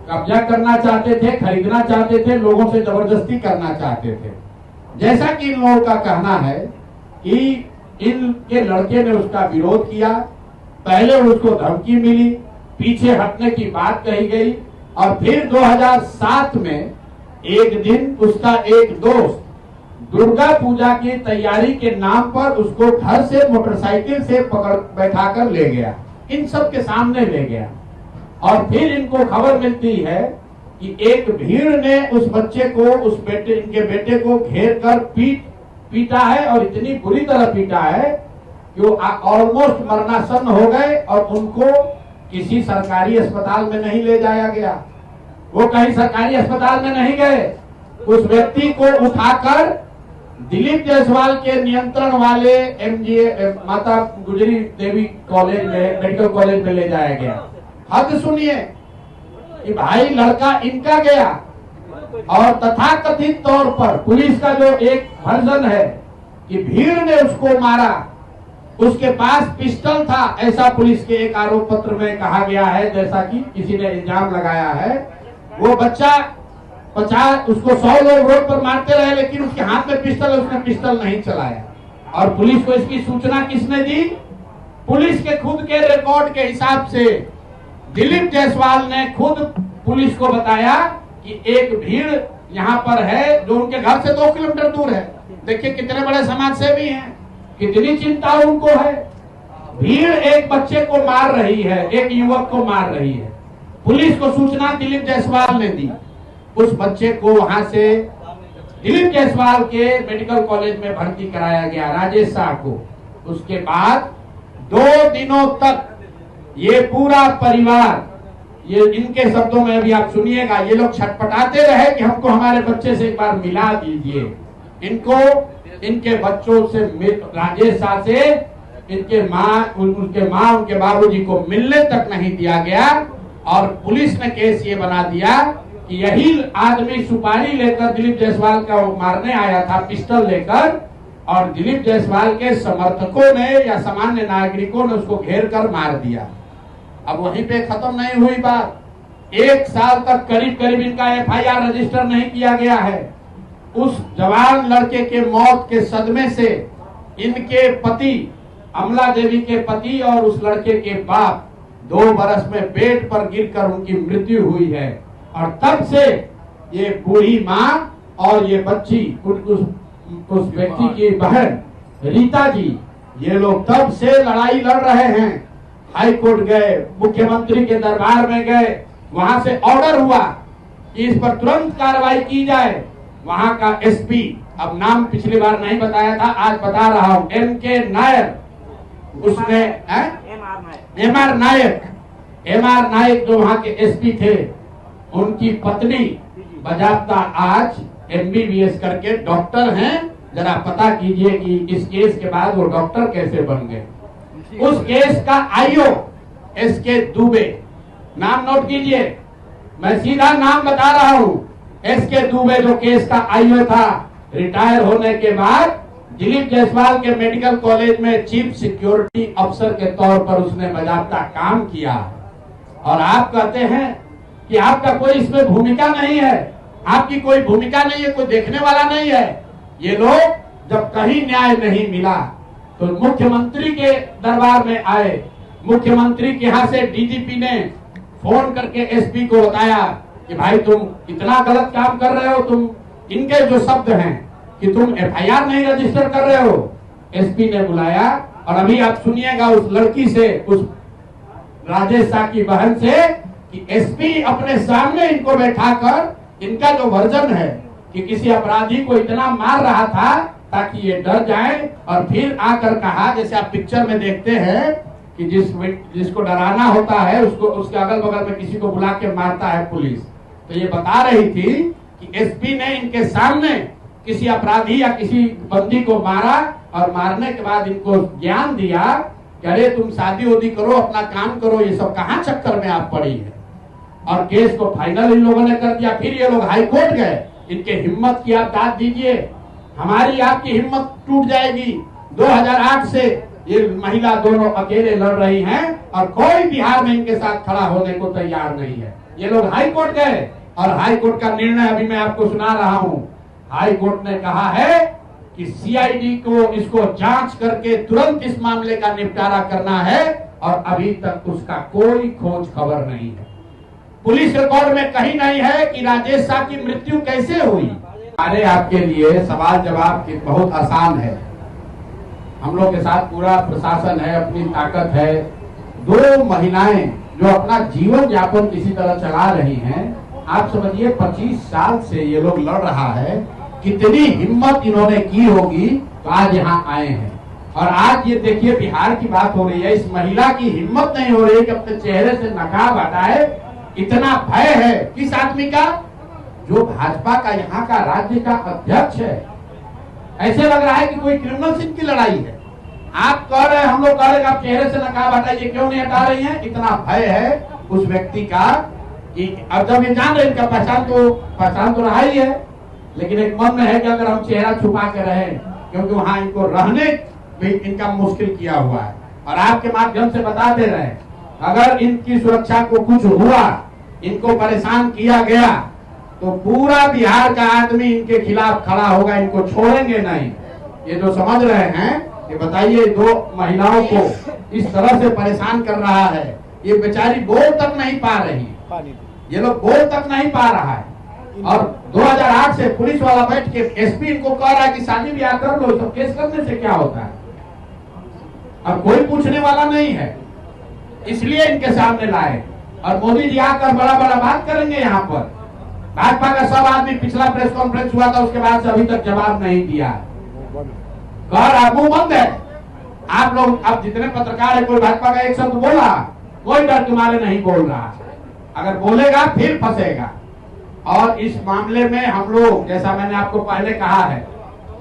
कब्जा करना चाहते थे, खरीदना चाहते थे, लोगों से जबरदस्ती करना चाहते थे। जैसा कि इन लोगों का कहना है कि इनके लड़के ने उसका विरोध किया, पहले उसको धमकी मिली, पीछे हटने की बात कही गई और फिर 2007 में एक दिन उसका एक दोस्त दुर्गा पूजा की तैयारी के नाम पर उसको घर से मोटरसाइकिल से पकड़ बैठाकर ले गया, इन सब के सामने ले गया। और फिर इनको खबर मिलती है कि एक भीड़ ने उस बच्चे को, इनके बेटे को घेर कर पीटा है और इतनी बुरी तरह पीटा है कि वो ऑलमोस्ट मरणासन्न हो गए और उनको किसी सरकारी अस्पताल में नहीं ले जाया गया। वो कहीं सरकारी अस्पताल में नहीं गए, उस व्यक्ति को उठाकर दिलीप जायसवाल के नियंत्रण वाले MGA माता गुजरी देवी कॉलेज में, मेडिकल कॉलेज में ले जाया गया। हद सुनिए कि भाई लड़का इनका गया और तथाकथित तौर पर पुलिस का जो एक वर्जन है कि भीड़ ने उसको मारा, उसके पास पिस्टल था, ऐसा पुलिस के एक आरोप पत्र में कहा गया है, जैसा कि किसी ने इल्जाम लगाया है। वो बच्चा 50 उसको 100 लोग रोड पर मारते रहे लेकिन उसके हाथ में पिस्टल, उसने पिस्टल नहीं चलाया। और पुलिस को इसकी सूचना किसने दी? पुलिस के खुद के रिकॉर्ड के हिसाब से दिलीप जायसवाल ने खुद पुलिस को बताया कि एक भीड़ यहाँ पर है जो उनके घर से 2 किलोमीटर दूर है। देखिए कितने बड़े समाज सेवी हैं, कितनी चिंता उनको है। भीड़ एक बच्चे को मार रही है, एक युवक को मार रही है। पुलिस को सूचना दिलीप जायसवाल ने दी, उस बच्चे को वहां से दिलीप जायसवाल के मेडिकल कॉलेज में भर्ती कराया गया, राजेश शाह को। उसके बाद 2 दिनों तक ये पूरा परिवार, ये इनके शब्दों में भी आप सुनिएगा, ये लोग छटपटाते रहे कि हमको हमारे बच्चे से एक बार मिला दीजिए। इनको इनके बच्चों से, राजेश शाह से उनके माँ उनके बाबूजी को मिलने तक नहीं दिया गया। और पुलिस ने केस ये बना दिया कि यही आदमी सुपारी लेकर दिलीप जायसवाल का मारने आया था, पिस्टल लेकर, और दिलीप जायसवाल के समर्थकों ने या सामान्य नागरिकों ने उसको घेर कर मार दिया। अब वहीं पे खत्म नहीं हुई बात, 1 साल तक करीब इनका FIR रजिस्टर नहीं किया गया है। उस जवान लड़के के मौत के सदमे से इनके पति, अमला देवी के पति और उस लड़के के बाप 2 बरस में बेड पर गिरकर उनकी मृत्यु हुई है। और तब से ये बूढ़ी माँ और ये बच्ची, उस व्यक्ति की बहन रीता जी, ये लोग तब से लड़ाई लड़ रहे हैं। हाई कोर्ट गए, मुख्यमंत्री के दरबार में गए, वहां से ऑर्डर हुआ कि इस पर तुरंत कार्रवाई की जाए। वहां का SP, अब नाम पिछली बार नहीं बताया था, आज बता रहा हूं, MK नायर, उसने MR नायक जो वहां के SP थे, उनकी पत्नी बजाबता आज MBBS करके डॉक्टर हैं। जरा पता कीजिए कि इस केस के बाद वो डॉक्टर कैसे बन गए। उस केस का IO SK दुबे, नाम नोट कीजिए, मैं सीधा नाम बता रहा हूं। SK दुबे जो केस का IO था, रिटायर होने के बाद दिलीप जायसवाल के मेडिकल कॉलेज में चीफ सिक्योरिटी अफसर के तौर पर उसने बाकायदा काम किया। और आप कहते हैं कि आपका कोई इसमें भूमिका नहीं है, आपकी कोई भूमिका नहीं है, कोई देखने वाला नहीं है। ये लोग जब कहीं न्याय नहीं मिला तो मुख्यमंत्री के दरबार में आए, मुख्यमंत्री के यहाँ से DGP ने फोन करके SP को बताया कि भाई तुम इतना गलत काम कर रहे हो, तुम, इनके जो शब्द हैं कि तुम FIR नहीं रजिस्टर कर रहे हो। SP ने बुलाया और अभी आप सुनिएगा उस लड़की से, उस राजेश शाह की बहन से, कि SP अपने सामने इनको बैठाकर इनका जो वर्जन है कि किसी अपराधी को इतना मार रहा था ताकि ये डर जाए, और फिर आकर कहा, जैसे आप पिक्चर में देखते हैं कि जिसको डराना होता है उसको, उसके अगल बगल में किसी को बुला के मारता है पुलिस। तो ये बता रही थी कि SP ने इनके सामने किसी अपराधी या किसी बंदी को मारा और मारने के बाद इनको ज्ञान दिया कि अरे तुम शादी वादी करो, अपना काम करो, ये सब कहाँ चक्कर में आप पड़ी है। और केस को फाइनल इन लोगों ने कर दिया। फिर ये लोग हाई कोर्ट गए, इनके हिम्मत की आप दाद दीजिए, हमारी आपकी हिम्मत टूट जाएगी। 2008 से ये महिला दोनों अकेले लड़ रही हैं और कोई बिहार में इनके साथ खड़ा होने को तैयार नहीं है। ये लोग हाई कोर्ट गए और हाई कोर्ट का निर्णय अभी मैं आपको सुना रहा हूं। हाई कोर्ट ने कहा है कि सीआईडी को इसको जांच करके तुरंत इस मामले का निपटारा करना है और अभी तक उसका कोई खोज खबर नहीं है। पुलिस रिकॉर्ड में कहीं नहीं है कि राजेश शाह की मृत्यु कैसे हुई। अरे आपके लिए सवाल जवाब बहुत आसान है। हम लोग के साथ पूरा प्रशासन है, अपनी ताकत है। दो महिलाएं जो अपना जीवन यापन किसी तरह चला रही हैं, आप समझिए 25 साल से ये लोग लड़ रहा है, कितनी हिम्मत इन्होंने की होगी तो आज यहाँ आए हैं। और आज ये देखिए बिहार की बात हो रही है, इस महिला की हिम्मत नहीं हो रही कि अपने चेहरे से नकाब हटाए। इतना भय है किस आदमी का, जो भाजपा का यहाँ का राज्य का अध्यक्ष है। ऐसे लग रहा है कि कोई क्रिमिनल सिंह की लड़ाई है। आप कह रहे हैं, हम लोग कह रहे हैं आप चेहरे से नकाब हटाइए, क्यों नहीं हटा रही हैं? इतना भय है उस व्यक्ति का कि अब जब ये जान रहे इनका पहचान तो रहा ही है, लेकिन एक मन में है कि अगर हम चेहरा छुपा के रहे, क्योंकि वहां इनको रहने भी इनका मुश्किल किया हुआ है। और आपके माध्यम से बता दे रहे हैं, अगर इनकी सुरक्षा को कुछ हुआ, इनको परेशान किया गया, तो पूरा बिहार का आदमी इनके खिलाफ खड़ा होगा, इनको छोड़ेंगे नहीं। ये जो समझ रहे हैं कि बताइए, दो महिलाओं को इस तरह से परेशान कर रहा है, ये बेचारी बोल तक नहीं पा रही, ये लोग बोल तक नहीं पा रहा है। और 2008 से पुलिस वाला बैठ के एसपी इनको कह रहा है कि शादी ब्याह कर लो, तो केस करने से क्या होता है? अब कोई पूछने वाला नहीं है, इसलिए इनके सामने लाए। और मोदी जी आकर बड़ा बड़ा बात करेंगे यहाँ पर। भाजपा का सब आदमी, पिछला प्रेस कॉन्फ्रेंस हुआ था उसके बाद से अभी तक जवाब नहीं दिया। कह मुंह बंद है। आप लोग अब जितने पत्रकार है, कोई भाजपा का एक शब्द बोला, कोई डर तुम्हारे नहीं बोल रहा। अगर बोलेगा फिर फंसेगा। और इस मामले में हम लोग, जैसा मैंने आपको पहले कहा है,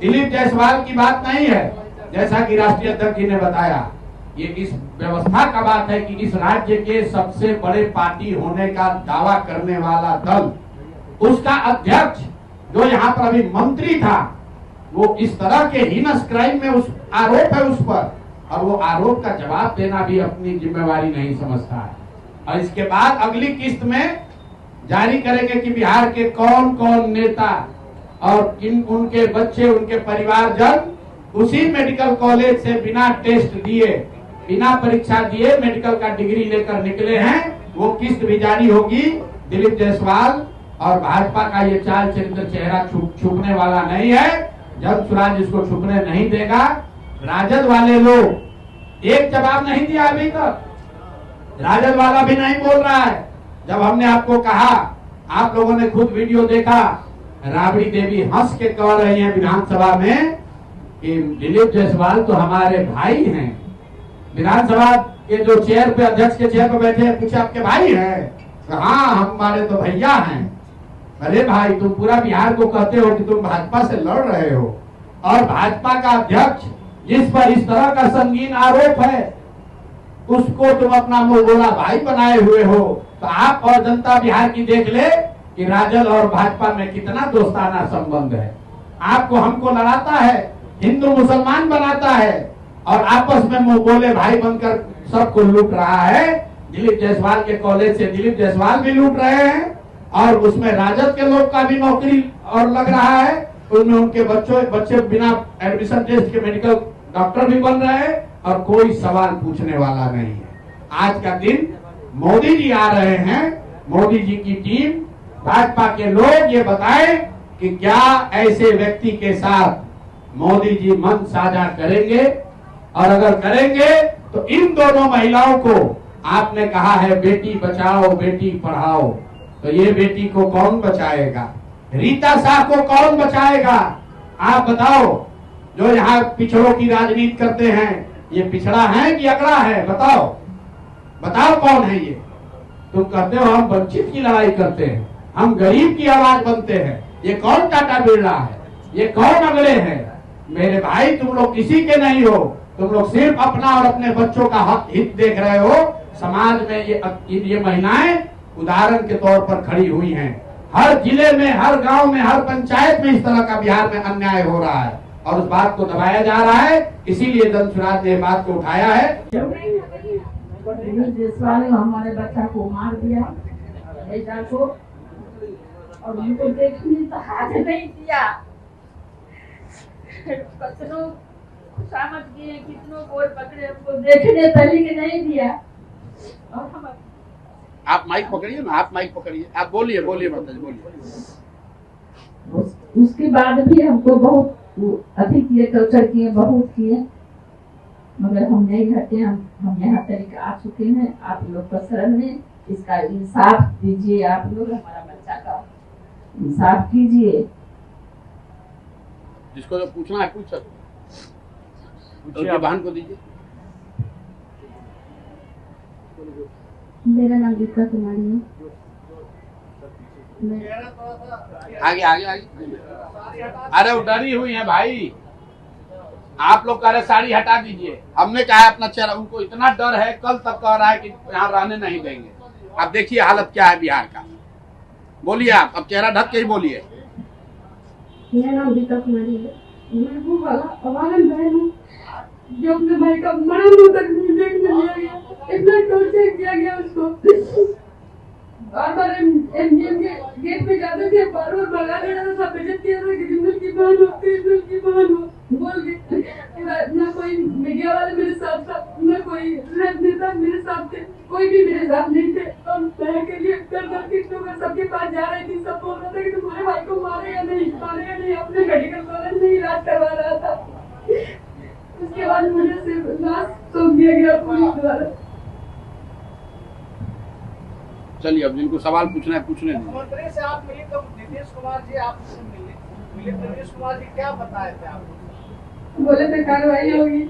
दिलीप जायसवाल की बात नहीं है। जैसा कि राष्ट्रीय अध्यक्ष जी ने बताया, ये इस व्यवस्था का बात है कि इस राज्य के सबसे बड़े पार्टी होने का दावा करने वाला दल, उसका अध्यक्ष जो यहाँ पर अभी मंत्री था, वो इस तरह के हीनस क्राइम में उस आरोप है उस पर, और वो आरोप का जवाब देना भी अपनी जिम्मेवारी नहीं समझता है। और इसके बाद अगली किस्त में जारी करेंगे कि बिहार के कौन कौन नेता और किन उनके बच्चे, उनके परिवारजन उसी मेडिकल कॉलेज से बिना टेस्ट दिए, बिना परीक्षा दिए मेडिकल का डिग्री लेकर निकले हैं। वो किस्त भी जारी होगी। दिलीप जायसवाल और भाजपा का ये चाल चरित्र चेहरा छुपने वाला नहीं है। जन स्वराज इसको छुपने नहीं देगा। राजद वाले लोग एक जवाब नहीं दिया अभी तक, राजद वाला भी नहीं बोल रहा है। जब हमने आपको कहा, आप लोगों ने खुद वीडियो देखा, राबड़ी देवी हंस के कह रही हैं विधानसभा में कि दिलीप जायसवाल तो हमारे भाई हैं। विधानसभा के जो चेयर पे, अध्यक्ष के चेयर पे बैठे हैं, पूछे आपके भाई हैं? हाँ, हमारे तो भैया हैं। अरे भाई, तुम पूरा बिहार को कहते हो कि तुम भाजपा से लड़ रहे हो, और भाजपा का अध्यक्ष जिस पर इस तरह का संगीन आरोप है, उसको तुम अपना मुंहबोला भाई बनाए हुए हो। तो आप और जनता बिहार की देख ले कि राजद और भाजपा में कितना दोस्ताना संबंध है। आपको हमको लड़ाता है, हिंदू मुसलमान बनाता है, और आपस में मुंह बोले भाई बनकर सबको लूट रहा है। दिलीप जायसवाल के कॉलेज से दिलीप जायसवाल भी लूट रहे हैं, और उसमें राजद के लोग का भी नौकरी और लग रहा है। उसमें उनके बच्चे बिना एडमिशन टेस्ट के मेडिकल डॉक्टर भी बन रहे हैं, और कोई सवाल पूछने वाला नहीं है। आज का दिन मोदी जी आ रहे हैं, मोदी जी की टीम, भाजपा के लोग ये बताएं कि क्या ऐसे व्यक्ति के साथ मोदी जी मन साझा करेंगे, और अगर करेंगे तो इन दोनों महिलाओं को, आपने कहा है बेटी बचाओ बेटी पढ़ाओ, तो ये बेटी को कौन बचाएगा? रीता शाह को कौन बचाएगा? आप बताओ। जो यहाँ पिछड़ों की राजनीति करते हैं, ये पिछड़ा है कि अगड़ा है? बताओ बताओ कौन है ये? तुम कहते हो हम वंचित की लड़ाई करते हैं, हम गरीब की आवाज बनते हैं। ये कौन टाटा बिरला है? ये कौन अगले हैं? मेरे भाई, तुम लोग किसी के नहीं हो। तुम लोग सिर्फ अपना और अपने बच्चों का हित देख रहे हो। समाज में ये महिलाएं उदाहरण के तौर पर खड़ी हुई हैं। हर जिले में, हर गांव में, हर पंचायत में इस तरह का बिहार में अन्याय हो रहा है, और उस बात को दबाया जा रहा है। इसीलिए जन स्वराज ने बात को उठाया है। दिलीप जायसवाल ने हमारे बच्चा को मार दिया, बेटा को, और उनको देखने तो हाथ नहीं दिया। कतनो सामत किए, कितनों गोर पकड़े, हमको देखने तरीके नहीं दिया। और हम आप माइक पकड़िए ना, आप माइक पकड़िए, आप बोलिए बोलिए माताजी बोलिए। उसके बाद भी हमको बहुत अधिक किए, टॉर्चर किए, बहुत किए, मगर हम नहीं हटे। हम यहाँ तक आ चुके हैं। आप लोग का शरण में इसका इंसाफ दीजिए। आप लोग हमारा बच्चा का इंसाफ कीजिए। जिसको जो पूछना है पूछ सकते, उनकी बहन को दीजिए। मेरा नाम गीता कुमारी है। आगे आगे आगे। अरे वो डरी हुई है भाई, आप लोग कह रहे साड़ी हटा दीजिए। हमने कहा है अपना चेहरा, उनको इतना डर है, कल तक कह रहा है कि यहाँ रहने नहीं देंगे। आप देखिए हालत क्या है बिहार का। बोलिए आप, अब चेहरा ढक के ही बोलिए। मेरा नाम गीता कुमारी है। मैं वो वाला अवालन बहन हूँ जो अपने भाई का मरण तक नहीं देखने दिया गया। इतना टॉर्चर किया गया उसको। बार बार एमजीएम के गेट पे जाते थे, बार बार भगा देना था, सब बेइज्जत किया था कि जिंदल की बहन हो, जिंदल की बहन हो बोल के। ना कोई मीडिया वाले मेरे साथ था, ना कोई राजनेता मेरे साथ थे, कोई भी मेरे साथ नहीं थे। हम बहन के लिए कर कितनों का सबके पास जा रही थी। सब बोल रहा था कि तुम्हारे भाई को मारेगा नहीं, अपने मेडिकल कॉलेज में इलाज करवा रहा था। उसके बाद मुझे सिर्फ लाश सौंप दिया गया पुलिस द्वारा। चलिए अब जिनको सवाल पूछना है पूछने दीजिए। मुख्यमंत्री से आप मिले तो नीतीश कुमार जी आपसे मिले, नीतीश कुमार जी क्या बताए थे आपको? बोले थे कार्रवाई होगी।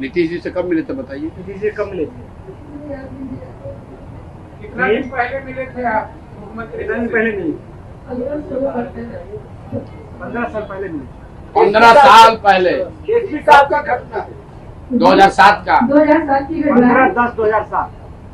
नीतीश जी से कब मिले थे बताइए। नीतीश जी कब मिले थे? कितना दिन पहले मिले थे आप मुख्यमंत्री? कितना दिन पहले नहीं, 15 साल पहले मिले। 15 साल पहले एसपी साहब का घटना 2007 का, 2007 की घटना है। 15/10/2007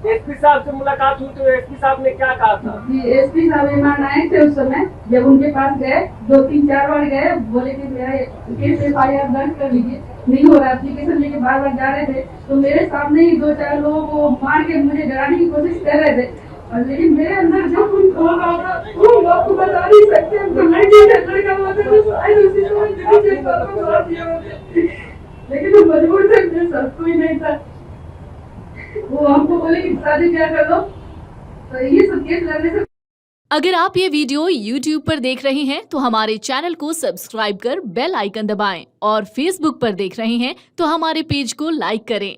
एसपी साहब से मुलाकात हुई तो एसपी साहब ने क्या कहा था? एसपी साहब मेहमान आए थे उस समय। जब उनके पास गए, 2-3-4 बार गए, बोले कि मेरा केस FIR दर्ज कर लीजिए। नहीं हो रहा, एप्लीकेशन लेके बार बार जा रहे थे। तो मेरे सामने ही 2-4 लोगों को मार के मुझे डराने की कोशिश कर रहे थे। और लेकिन मेरे अंदर जो कुछ होगा वो आपको बता नहीं सकते। हम तो लड़का होते तो शायद उसी समय मार दिया होते, लेकिन वो मजबूर थे, मेरे साथ कोई नहीं था। वो हमको बोले कि शादी ब्याह कर लो, तो ये सब केस लड़ने से। अगर आप ये वीडियो YouTube पर देख रहे हैं तो हमारे चैनल को सब्सक्राइब कर बेल आइकन दबाएं, और Facebook पर देख रहे हैं तो हमारे पेज को लाइक करें।